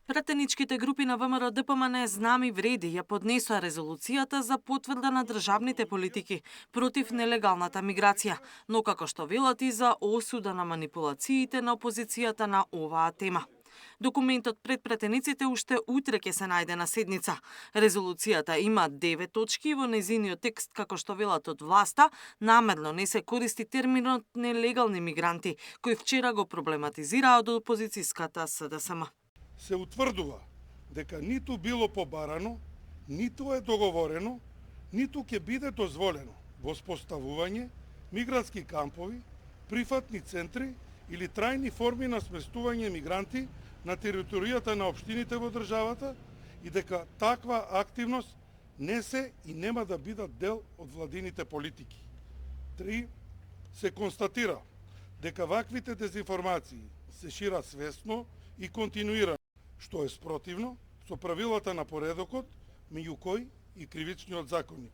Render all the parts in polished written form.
Пратеничките групи на ВМРО ДПМН Знам и Вреди ја поднесоа резолуцијата за потврда на државните политики против нелегалната миграција, но како што велат и за осуда на манипулациите на опозицијата на оваа тема. Документот пред пратениците уште утре ќе се најде на седница. Резолуцијата има 9 точки и во нејзиниот текст, како што велат од власта, намерно не се користи терминот нелегални мигранти, кој вчера го проблематизираа од опозицијската СДСМ. Се утврдува дека ниту било побарано, ниту е договорено, ниту ќе биде дозволено воспоставување мигрантски кампови, прифатни центри или трајни форми на сместување мигранти на територијата на општините во државата и дека таква активност не се и нема да бидат дел од владините политики. 3. Се констатира дека ваквите дезинформации се шират свесно и континуирано, што е спротивно со правилата на поредокот, меѓу кои и кривичниот законник,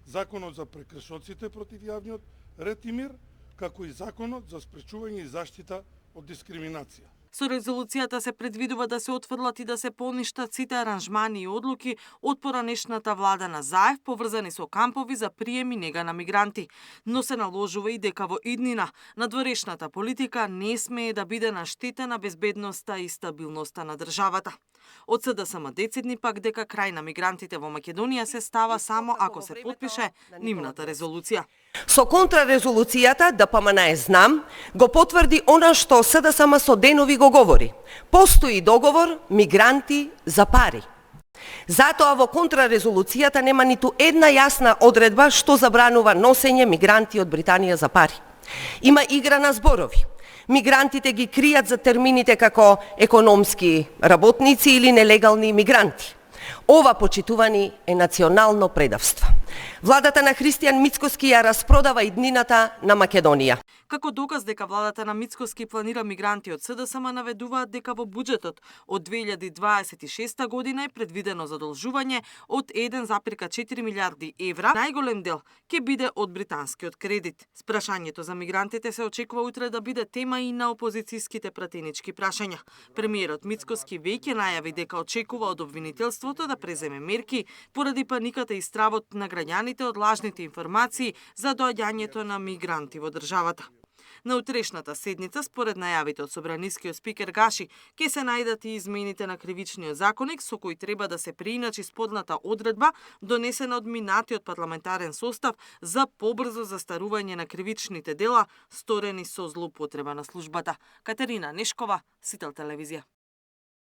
законот за прекршоците против јавниот ред и мир, како и законот за спречување и заштита од дискриминација. Со резолуцијата се предвидува да се отфрлат и да се поништат сите аранжмани и одлуки од поранешната влада на Заев поврзани со кампови за прием и нега на мигранти, но се наложува и дека во иднина надворешната политика не смее да биде на штета на безбедноста и стабилноста на државата. Од СДСМ децидни пак дека крај на мигрантите во Македонија се става само ако се потпише нивната резолуција. Со контрарезолуцијата ДПМН Знам го потврди она што СДСМ со денови го говори. Постои договор мигранти за пари. Затоа во контрарезолуцијата нема ниту една јасна одредба што забранува носење мигранти од Британија за пари. Има игра на зборови. Мигрантите ги кријат за термините како економски работници или нелегални мигранти. Ова, почитувани, е национално предавство. Владата на Христијан Мицкоски ја распродава иднината на Македонија. Како доказ дека владата на Мицкоски планира мигранти од СДСМ наведуваат дека во буџетот од 2026 година е предвидено задолжување од 1,4 милиарди евра. Најголем дел ќе биде од британскиот кредит. Спрашањето за мигрантите се очекува утре да биде тема и на опозицијските пратенички прашања. Премиерот Мицкоски веќе најави дека очекува од обвинителството да преземе мерки поради паниката и стравот на граѓаните од лажните информации за доаѓањето на мигранти во државата. На утрешната седница, според најавите од собранискиот спикер Гаши, ќе се најдат и измените на кривичниот законник со кој треба да се преиначи сподната одредба донесена од минатиот парламентарен состав за побрзо застарување на кривичните дела сторени со злоупотреба на службата. Катерина Нешкова, Сител телевизија.